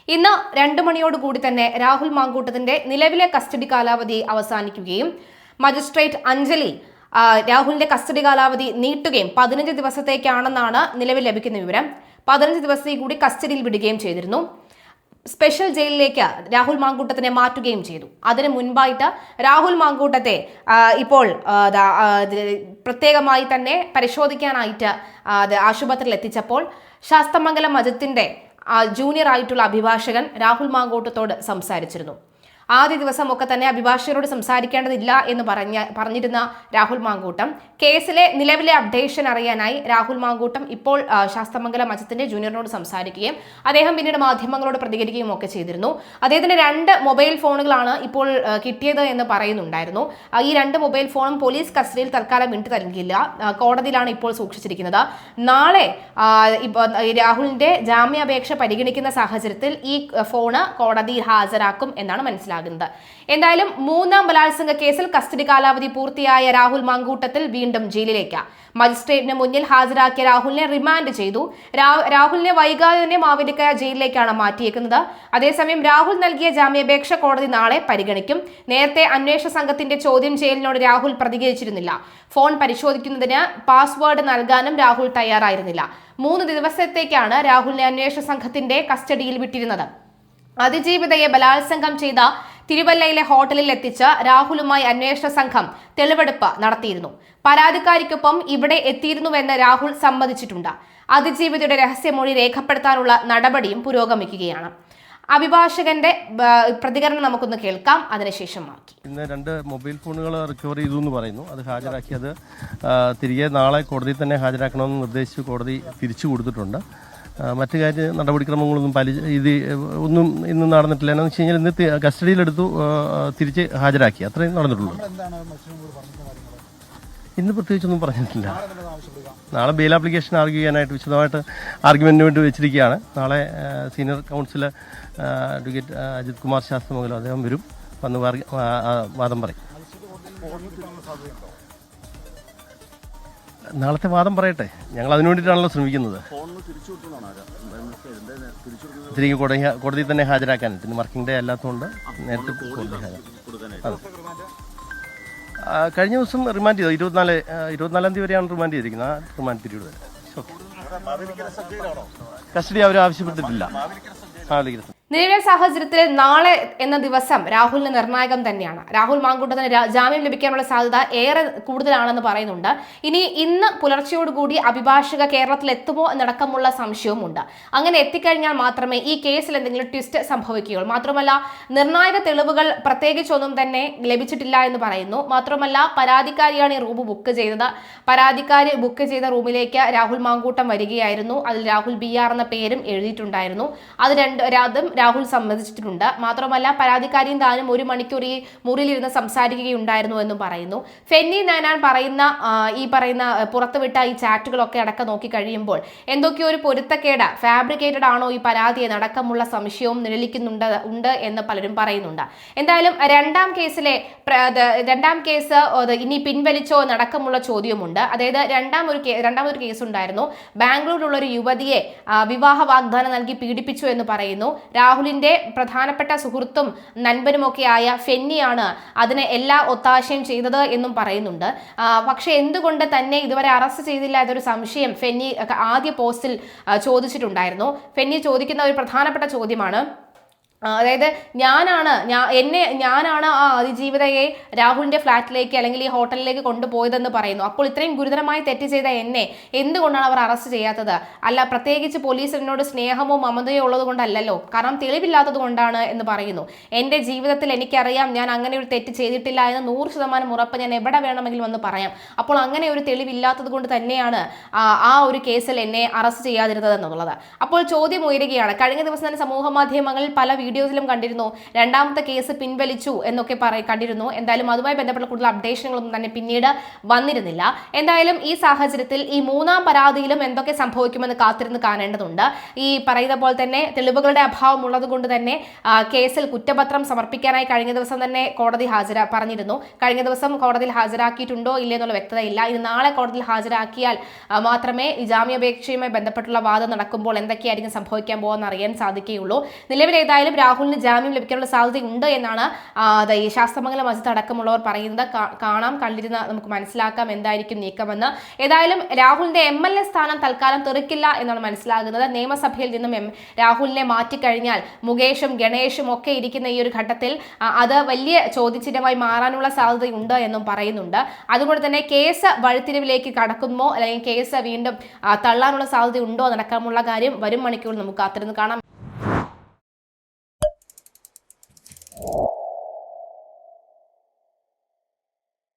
ഇന്ന് 2 മണിയോടുകൂടി തന്നെ രാഹുൽ മാങ്കൂട്ടത്തിന്റെ നിലവിലെ കസ്റ്റഡി കാലാവധി അവസാനിക്കുകയും മജിസ്ട്രേറ്റ് അഞ്ജലി രാഹുലിന്റെ കസ്റ്റഡി കാലാവധി നീട്ടുകയും 15 ദിവസത്തേക്കാണെന്നാണ് നിലവിൽ ലഭിക്കുന്ന വിവരം. 15 ദിവസത്തേക്ക് കൂടി കസ്റ്റഡിയിൽ വിടുകയും ചെയ്തിരുന്നു. സ്പെഷ്യൽ ജയിലിലേക്ക് രാഹുൽ മാങ്കൂട്ടത്തിനെ മാറ്റുകയും ചെയ്തു. അതിനു മുൻപായിട്ട് രാഹുൽ മാങ്കൂട്ടത്തെ ഇപ്പോൾ പ്രത്യേകമായി തന്നെ പരിശോധിക്കാനായിട്ട് ആശുപത്രിയിൽ എത്തിച്ചപ്പോൾ ശാസ്തമംഗലം മജത്തിന്റെ ജൂനിയർ ആയിട്ടുള്ള അഭിഭാഷകൻ രാഹുൽ മാങ്കൂട്ടത്തോട് സംസാരിച്ചിരുന്നു. ആദ്യ ദിവസമൊക്കെ തന്നെ അഭിഭാഷകരോട് സംസാരിക്കേണ്ടതില്ല എന്ന് പറഞ്ഞിരുന്ന രാഹുൽ മാങ്കൂട്ടം കേസിലെ നിലവിലെ അപ്ഡേഷൻ അറിയാനായി രാഹുൽ മാങ്കൂട്ടം ഇപ്പോൾ ശാസ്തമംഗലം മജത്തിന്റെ ജൂനിയറിനോട് സംസാരിക്കുകയും അദ്ദേഹം പിന്നീട് മാധ്യമങ്ങളോട് പ്രതികരിക്കുകയും ഒക്കെ ചെയ്തിരുന്നു. അദ്ദേഹത്തിന് 2 മൊബൈൽ ഫോണുകളാണ് ഇപ്പോൾ കിട്ടിയത് എന്ന് പറയുന്നുണ്ടായിരുന്നു. ഈ 2 മൊബൈൽ ഫോണും പോലീസ് കസ്റ്റഡിയിൽ തൽക്കാലം വിട്ടു നൽകിയില്ല, കോടതിയിലാണ് ഇപ്പോൾ സൂക്ഷിച്ചിരിക്കുന്നത്. നാളെ രാഹുലിന്റെ ജാമ്യാപേക്ഷ പരിഗണിക്കുന്ന സാഹചര്യത്തിൽ ഈ ഫോണ് കോടതിയിൽ ഹാജരാക്കും എന്നാണ് മനസ്സിലാക്കുന്നത്. എന്തായാലും 3ാം ബലാത്സംഗ കേസിൽ കസ്റ്റഡി കാലാവധി പൂർത്തിയായ രാഹുൽ മാങ്കൂട്ടത്തിൽ വീണ്ടും ജയിലിലേക്ക്. മജിസ്ട്രേറ്റിന് മുന്നിൽ ഹാജരാക്കിയ രാഹുലിനെ റിമാൻഡ് ചെയ്തു. രാഹുലിനെ വൈകാതെ തന്നെ മാവേലിക്കര ജയിലിലേക്കാണ് മാറ്റിയേക്കുന്നത്. അതേസമയം രാഹുൽ നൽകിയ ജാമ്യാപേക്ഷ കോടതി നാളെ പരിഗണിക്കും. നേരത്തെ അന്വേഷണ സംഘത്തിന്റെ ചോദ്യം ചെയ്യലിനോട് രാഹുൽ പ്രതികരിച്ചിരുന്നില്ല. ഫോൺ പരിശോധിക്കുന്നതിന് പാസ്വേഡ് നൽകാനും രാഹുൽ തയ്യാറായിരുന്നില്ല. 3 ദിവസത്തേക്കാണ് രാഹുലിനെ അന്വേഷണ സംഘത്തിന്റെ കസ്റ്റഡിയിൽ വിട്ടിരുന്നത്. അതിജീവിതയെ ബലാത്സംഗം ചെയ്ത തിരുവല്ലയിലെ ഹോട്ടലിൽ എത്തിച്ച് രാഹുലുമായി അന്വേഷണ സംഘം തെളിവെടുപ്പ് നടത്തിയിരുന്നു. പരാതിക്കാരിക്കൊപ്പം ഇവിടെ എത്തിയിരുന്നുവെന്ന് രാഹുൽ സമ്മതിച്ചിട്ടുണ്ട്. അതിജീവിതയുടെ രഹസ്യമൊഴി രേഖപ്പെടുത്താനുള്ള നടപടിയും പുരോഗമിക്കുകയാണ്. അഭിഭാഷകന്റെ പ്രതികരണം നമുക്കൊന്ന് കേൾക്കാം, അതിനുശേഷമാക്കി. ഇന്ന് 2 മൊബൈൽ ഫോണുകൾ റിക്കവർ ചെയ്തു എന്ന് പറയുന്നു. അത് ഹാജരാക്കിയത് തിരികെ നാളെ കോടതിയിൽ തന്നെ ഹാജരാക്കണമെന്ന് നിർദ്ദേശിച്ച് കോടതി തിരിച്ചു കൊടുത്തിട്ടുണ്ട്. മറ്റു നടപടിക്രമങ്ങളൊന്നും ഒന്നും ഇന്ന് നടന്നിട്ടില്ല. എന്ന് വെച്ച് കഴിഞ്ഞാൽ ഇന്ന് കസ്റ്റഡിയിലെടുത്തു, തിരിച്ച് ഹാജരാക്കി, അത്രയും നടന്നിട്ടുള്ളൂ. ഇന്ന് പ്രത്യേകിച്ചൊന്നും പറഞ്ഞിട്ടില്ല. നാളെ ബെയിൽ ആപ്ലിക്കേഷൻ ആർഗ്യൂ ചെയ്യാനായിട്ട് വിശദമായിട്ട് ആർഗ്യുമെന്റിന് വേണ്ടി വെച്ചിരിക്കുകയാണ്. നാളെ senior councillor advocate Ajith Kumar Sasthamangalam അദ്ദേഹം വരും, വന്ന് വാദം പറയും. നാളത്തെ വാദം പറയട്ടെ, ഞങ്ങൾ അതിനു വേണ്ടിയിട്ടാണല്ലോ ശ്രമിക്കുന്നത്. തിരികെ കോടതിയിൽ തന്നെ ഹാജരാക്കാനായിട്ട്. ഇന്ന് വർക്കിംഗ് ഡേ അല്ലാത്തതുകൊണ്ട് നേരത്തെ കോടതി ഹാജരാക്കും. കഴിഞ്ഞ ദിവസം റിമാൻഡ് ചെയ്തു. 24-ാം തീയതി വരെയാണ് റിമാൻഡ് ചെയ്തിരിക്കുന്നത്. ആ റിമാൻഡ് പീരീഡ് വരെ കസ്റ്റഡി അവർ ആവശ്യപ്പെട്ടിട്ടില്ല. നിലവിലെ സാഹചര്യത്തിൽ നാളെ എന്ന ദിവസം രാഹുലിന് നിർണായകം തന്നെയാണ്. രാഹുൽ മാങ്കൂട്ടത്തിന് ജാമ്യം ലഭിക്കാനുള്ള സാധ്യത ഏറെ കൂടുതലാണെന്ന് പറയുന്നുണ്ട്. ഇന്ന് പുലർച്ചയോടുകൂടി അഭിഭാഷക കേരളത്തിൽ എത്തുമോ എന്നടക്കമുള്ള സംശയവുമുണ്ട്. അങ്ങനെ എത്തിക്കഴിഞ്ഞാൽ മാത്രമേ ഈ കേസിൽ എന്തെങ്കിലും ട്വിസ്റ്റ് സംഭവിക്കുകയുള്ളൂ. മാത്രമല്ല, നിർണായക തെളിവുകൾ പ്രത്യേകിച്ചൊന്നും തന്നെ ലഭിച്ചിട്ടില്ല എന്ന് പറയുന്നു. മാത്രമല്ല, പരാതിക്കാരിയാണ് ഈ റൂം ബുക്ക് ചെയ്തത്. പരാതിക്കാരി ബുക്ക് ചെയ്ത റൂമിലേക്ക് രാഹുൽ മാങ്കൂട്ടം വരികയായിരുന്നു. അതിൽ രാഹുൽ BR എന്ന പേരും എഴുതിയിട്ടുണ്ടായിരുന്നു. അതും രാഹുൽ സമ്മതിച്ചിട്ടുണ്ട്. മാത്രമല്ല, പരാതിക്കാരിയും താനും 1 മണിക്കൂർ ഈ മുറിയിലിരുന്ന് സംസാരിക്കുകയുണ്ടായിരുന്നു എന്നും പറയുന്നു. ഫെന്നി നാനാൻ പറയുന്ന പുറത്തുവിട്ട ഈ ചാറ്റുകളൊക്കെ അടക്കം നോക്കി കഴിയുമ്പോൾ എന്തൊക്കെയോ ഒരു പൊരുത്തക്കേട്, ഫാബ്രിക്കേറ്റഡ് ആണോ ഈ പരാതി എന്നടക്കമുള്ള സംശയവും നിഴലിക്കുന്നുണ്ട് എന്ന് പലരും പറയുന്നുണ്ട്. എന്തായാലും രണ്ടാം കേസ് ഇനി പിൻവലിച്ചോ എന്നടക്കമുള്ള ചോദ്യമുണ്ട്. അതായത് രണ്ടാമതൊരു കേസ് ഉണ്ടായിരുന്നു. ബാംഗ്ലൂരിലുള്ള ഒരു യുവതിയെ വിവാഹ വാഗ്ദാനം നൽകി പീഡിപ്പിച്ചു എന്ന് പറയുന്നു. രാഹുലിന്റെ പ്രധാനപ്പെട്ട സുഹൃത്തും നൻപനുമൊക്കെയായ ഫെന്നിയാണ് അതിന് എല്ലാ ഒത്താശയും ചെയ്തത് എന്നും പറയുന്നുണ്ട്. പക്ഷെ എന്തുകൊണ്ട് തന്നെ ഇതുവരെ അറസ്റ്റ് ചെയ്തില്ല എന്നൊരു സംശയം ഫെന്നി ആദ്യ പോസ്റ്റിൽ ചോദിച്ചിട്ടുണ്ടായിരുന്നു. ഫെന്നി ചോദിക്കുന്ന ഒരു പ്രധാനപ്പെട്ട ചോദ്യമാണ്, അതായത് ഞാനാണ് ആ അതിജീവിതയെ രാഹുലിന്റെ ഫ്ലാറ്റിലേക്ക് അല്ലെങ്കിൽ ഈ ഹോട്ടലിലേക്ക് കൊണ്ടുപോയതെന്ന് പറയുന്നു. അപ്പോൾ ഇത്രയും ഗുരുതരമായി തെറ്റ് ചെയ്ത എന്നെ എന്തുകൊണ്ടാണ് അവർ അറസ്റ്റ് ചെയ്യാത്തത്? അല്ല, പ്രത്യേകിച്ച് പോലീസ് എന്നോട് സ്നേഹമോ മമതയോ ഉള്ളത് കൊണ്ടല്ലല്ലോ, കാരണം തെളിവില്ലാത്തത് കൊണ്ടാണ് എന്ന് പറയുന്നു. എൻ്റെ ജീവിതത്തിൽ എനിക്കറിയാം ഞാൻ അങ്ങനെ ഒരു തെറ്റ് ചെയ്തിട്ടില്ല എന്ന് 100% ഉറപ്പ് ഞാൻ എവിടെ വേണമെങ്കിലും വന്ന് പറയാം. അപ്പോൾ അങ്ങനെ ഒരു തെളിവില്ലാത്തത് കൊണ്ട് തന്നെയാണ് ആ ഒരു കേസിൽ എന്നെ അറസ്റ്റ് ചെയ്യാതിരുന്നത് എന്നുള്ളത്. അപ്പോൾ ചോദ്യം ഉയരുകയാണ്. കഴിഞ്ഞ ദിവസം തന്നെ സമൂഹ മാധ്യമങ്ങളിൽ പല വീഡിയോസിലും കണ്ടിരുന്നു. രണ്ടാമത്തെ കേസ് പിൻവലിച്ചു എന്നൊക്കെ കണ്ടിരുന്നു. എന്തായാലും അതുമായി ബന്ധപ്പെട്ട കൂടുതൽ അപ്ഡേഷനുകളൊന്നും തന്നെ പിന്നീട് വന്നിരുന്നില്ല. എന്തായാലും ഈ സാഹചര്യത്തിൽ ഈ മൂന്നാം പരാതിയിലും എന്തൊക്കെ സംഭവിക്കുമെന്ന് കാത്തിരുന്ന് കാണേണ്ടതുണ്ട്. ഈ പറയുന്ന പോലെ തന്നെ തെളിവുകളുടെ അഭാവം ഉള്ളത് കൊണ്ട് തന്നെ കേസിൽ കുറ്റപത്രം സമർപ്പിക്കാനായി കഴിഞ്ഞ ദിവസം തന്നെ കോടതി പറഞ്ഞിരുന്നു. കഴിഞ്ഞ ദിവസം കോടതിയിൽ ഹാജരാക്കിയിട്ടുണ്ടോ ഇല്ലേ എന്നുള്ള വ്യക്തതയില്ല. ഇനി നാളെ കോടതിയിൽ ഹാജരാക്കിയാൽ മാത്രമേ ഈ ജാമ്യാപേക്ഷയുമായി ബന്ധപ്പെട്ടുള്ള വാദം നടക്കുമ്പോൾ എന്തൊക്കെയായിരിക്കും സംഭവിക്കാൻ പോകുന്ന അറിയാൻ സാധിക്കുകയുള്ളൂ. നിലവിൽ ഏതായാലും രാഹുലിന് ജാമ്യം ലഭിക്കാനുള്ള സാധ്യതയുണ്ട് എന്നാണ് ഈ ശാസ്തമംഗലം മസ്ജിദ് അടക്കമുള്ളവർ പറയുന്നത്. കണ്ടിരുന്ന നമുക്ക് മനസ്സിലാക്കാം എന്തായിരിക്കും നീക്കമെന്ന്. ഏതായാലും രാഹുലിന്റെ MLA സ്ഥാനം തൽക്കാലം തെറിക്കില്ല എന്നാണ് മനസ്സിലാകുന്നത്. നിയമസഭയിൽ നിന്നും രാഹുലിനെ മാറ്റിക്കഴിഞ്ഞാൽ മുകേഷും ഗണേഷും ഒക്കെ ഇരിക്കുന്ന ഈ ഒരു ഘട്ടത്തിൽ അത് വലിയ ചോദ്യചിഹ്നമായി മാറാനുള്ള സാധ്യതയുണ്ട് എന്നും പറയുന്നുണ്ട്. അതുകൊണ്ട് തന്നെ കേസ് വഴിത്തിരിവിലേക്ക് കടക്കുമോ അല്ലെങ്കിൽ കേസ് വീണ്ടും തള്ളാനുള്ള സാധ്യതയുണ്ടോ നടക്കാനുള്ള കാര്യം വരും മണിക്കൂറിൽ നമുക്ക് കാത്തിരുന്ന് കാണാം.